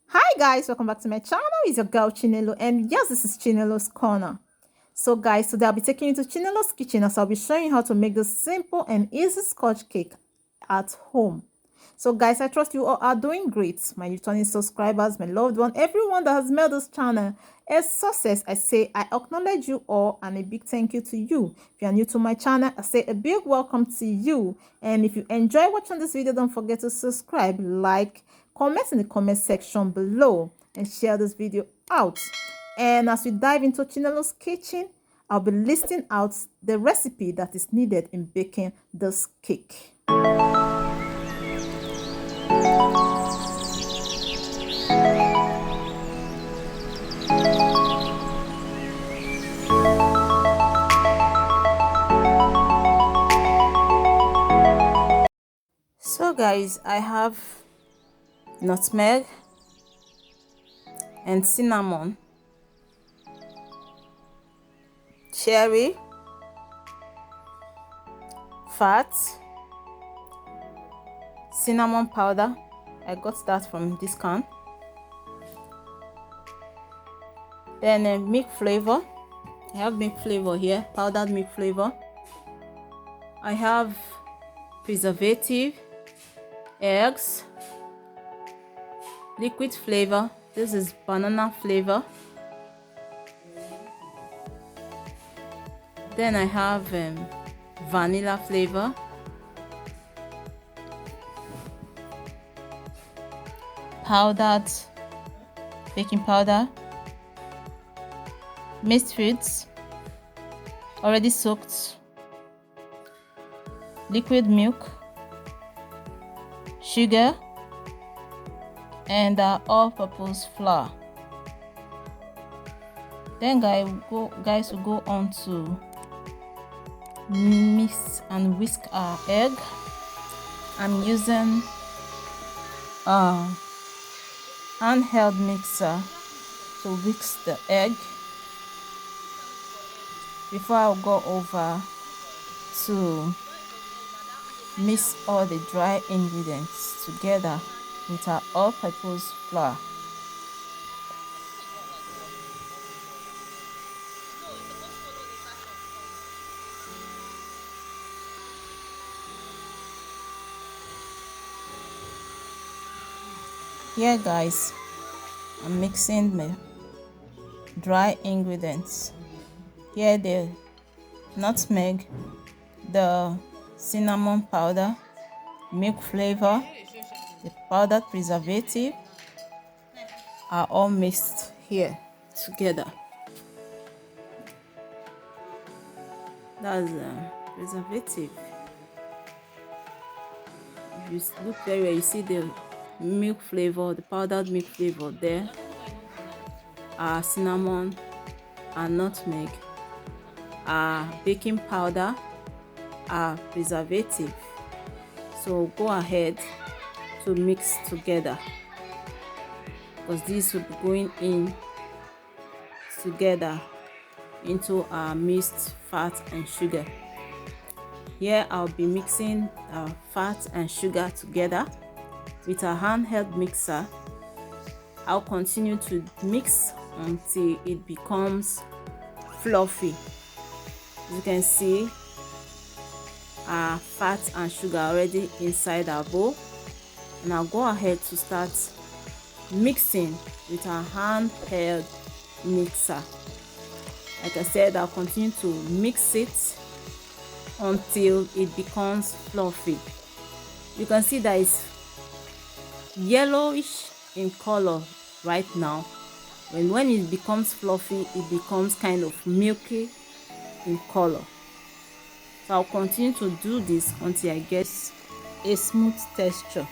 Hi guys, welcome back to my channel. It's your girl Chinelo, and yes, this is Chinelo's Corner. So guys, today I'll be taking you to Chinelo's kitchen as I'll be showing you how to make this simple and easy scotch cake at home. So guys, I trust you all are doing great. My returning subscribers, my loved one, everyone that has made this channel a success, I say I acknowledge you all and a big thank you to you. If you are new to my channel, I say a big welcome to you. And if you enjoy watching this video, don't forget to subscribe, like, comment in the comment section below, and share this video out. And as we dive into Chinelo's kitchen, I'll be listing out the recipe that is needed in baking this cake. So guys, I have nutmeg and cinnamon, cherry, fat, cinnamon powder. I got that from this can. Then milk flavor. I have milk flavor here, powdered milk flavor. I have preservative, eggs, liquid flavor. This is banana flavor. Then I have vanilla flavor, powdered baking powder, mixed fruits, already soaked, liquid milk, sugar, and all-purpose flour. Then guys will go on to mix and whisk our egg. I'm using a handheld mixer to whisk the egg. Before I'll go over to mix all the dry ingredients together with our all-purpose flour. Here guys, I'm mixing my dry ingredients. Here the nutmeg, the cinnamon powder, milk flavor, the powdered preservative are all mixed here together. That's preservative. If you look very well, you see the milk flavor, the powdered milk flavor there, cinnamon and nutmeg, baking powder, preservative. So go ahead to mix together because these will be going in together into our mixed fat and sugar. Here I'll be mixing fat and sugar together with a handheld mixer. I'll continue to mix until it becomes fluffy. As you can see, our fat and sugar already inside our bowl, and I'll go ahead to start mixing with a handheld mixer. Like I said, I'll continue to mix it until it becomes fluffy. You can see that it's yellowish in color right now. When it becomes fluffy, it becomes kind of milky in color. So I'll continue to do this until I get a smooth texture.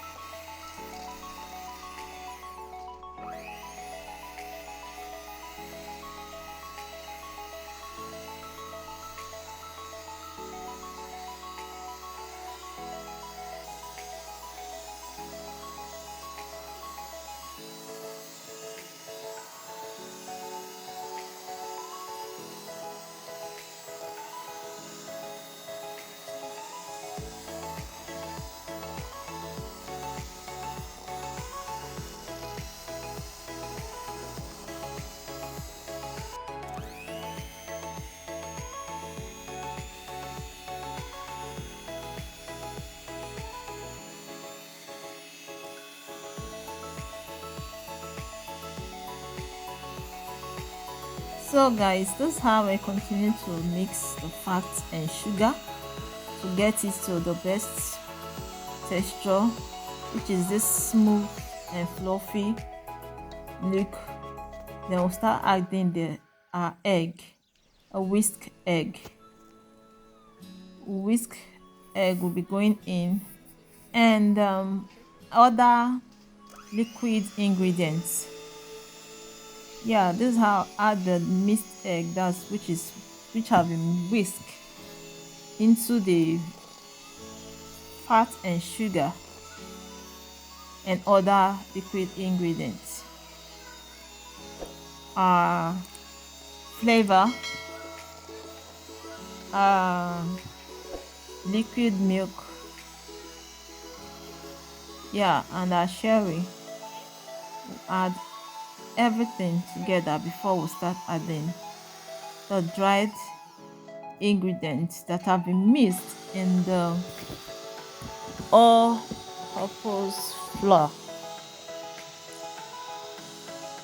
So guys, this is how I continue to mix the fat and sugar to get it to the best texture, which is this smooth and fluffy look. Then we'll start adding our egg, a whisk egg. Whisk egg will be going in, and other liquid ingredients. Yeah, this is how I add the mixed egg, which have been whisked into the fat and sugar and other liquid ingredients. Flavor, liquid milk, yeah, and our sherry. We'll add everything together before we start adding the dried ingredients that have been mixed in the all-purpose flour.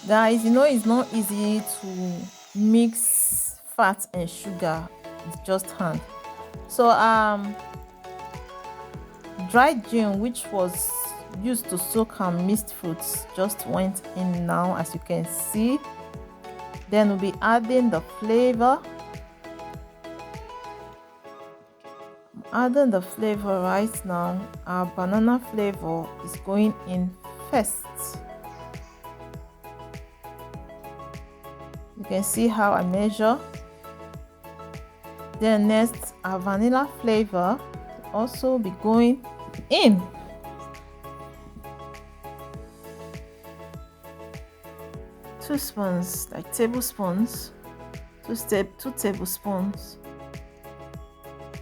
Guys, you know it's not easy to mix fat and sugar with just hand. So dried gin, which was used to soak our mixed fruits, just went in now, as you can see. Then we'll be adding the flavor. Adding the flavor right now. Our banana flavor is going in first. You can see how I measure. Then next, our vanilla flavor will also be going in. Two spoons, like tablespoons, two tablespoons.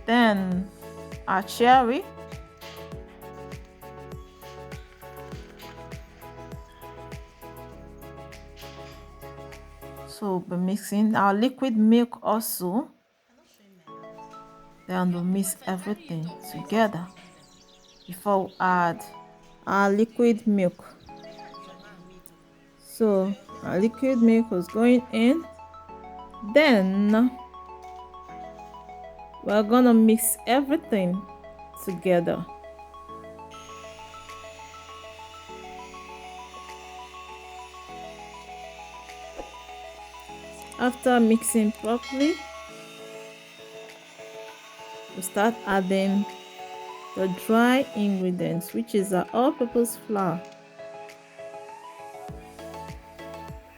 Then our cherry, so we're mixing our liquid milk also. Then we'll mix everything together before we add our liquid milk. So our liquid milk was going in. Then we're gonna mix everything together. After mixing properly, we start adding the dry ingredients, which is our all-purpose flour.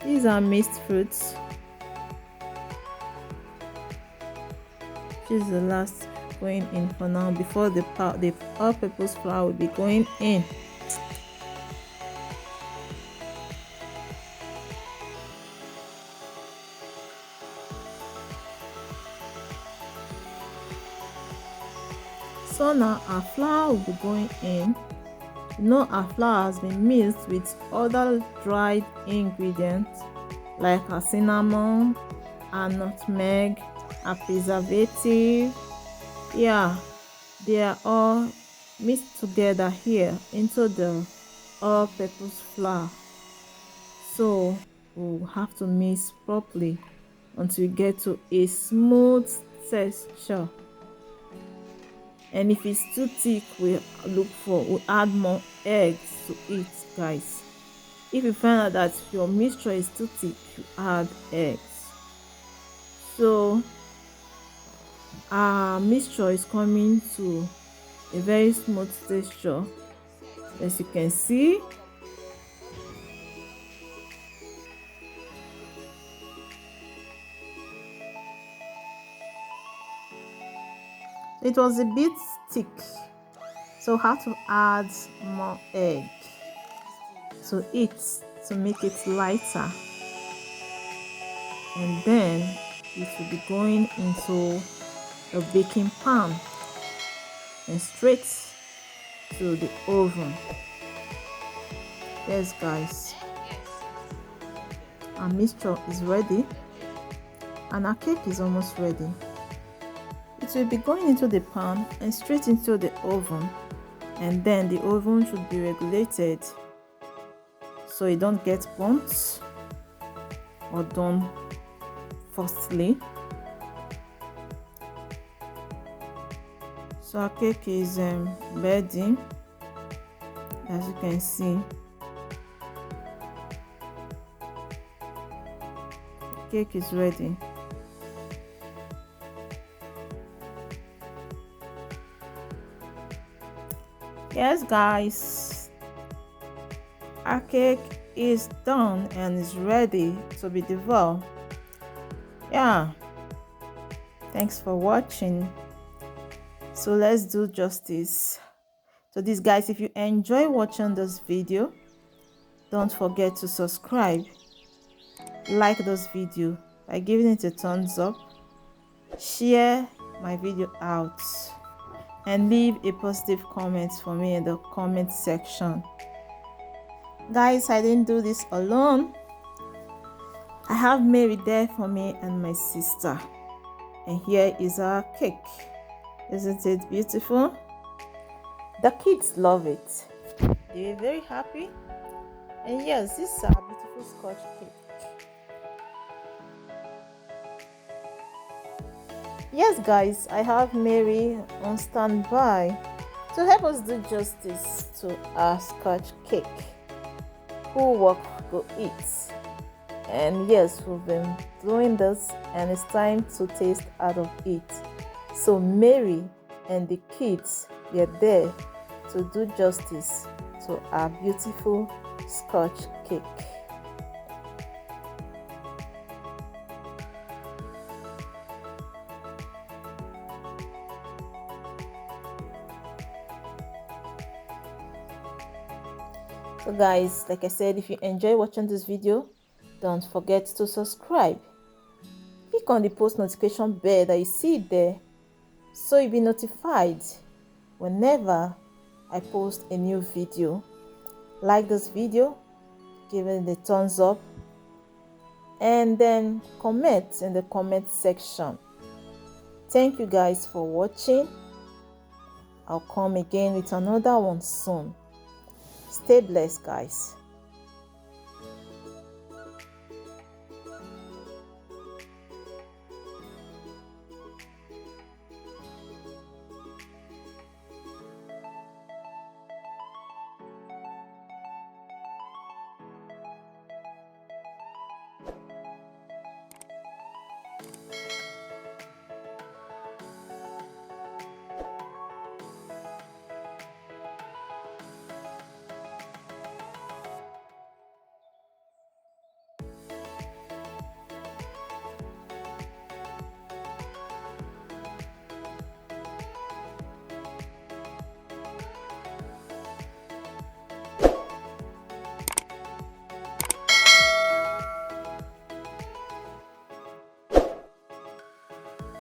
These are mixed fruits, which is the last going in for now before the all-purpose flour will be going in. So now our flour will be going in. You know, our flour has been mixed with other dried ingredients like our cinnamon, our nutmeg, our preservative. Yeah, they are all mixed together here into the all-purpose flour. So we'll have to mix properly until we get to a smooth texture. And if it's too thick, we'll add more eggs to it, guys. If you find out that your mixture is too thick, you add eggs. So our mixture is coming to a very smooth texture, as you can see. It was a bit thick, so I had to add more egg to it to make it lighter, and then it will be going into a baking pan and straight to the oven. Yes guys, our mixture is ready and our cake is almost ready. It will be going into the pan and straight into the oven, and then the oven should be regulated so it don't get burnt or don't firstly. So our cake is ready, as you can see. The cake is ready. Yes guys, our cake is done and is ready to be devoured. Yeah, thanks for watching. So let's do justice to this, guys. If you enjoy watching this video, don't forget to subscribe, like this video by giving it a thumbs up, share my video out, and leave a positive comment for me in the comment section. Guys, I didn't do this alone. I have Mary there for me and my sister. And here is our cake. Isn't it beautiful? The kids love it. They were very happy. And yes, this is our beautiful Scotch cake. Yes guys, I have Mary on standby to help us do justice to our Scotch cake. Who work, go eat. And yes, we've been doing this and it's time to taste out of it. So Mary and the kids, they're there to do justice to our beautiful Scotch cake. So guys, like I said, if you enjoy watching this video, don't forget to subscribe. Click on the post notification bell that you see there so you'll be notified whenever I post a new video. Like this video, give it a thumbs up, and then comment in the comment section. Thank you guys for watching. I'll come again with another one soon. Stay blessed, guys.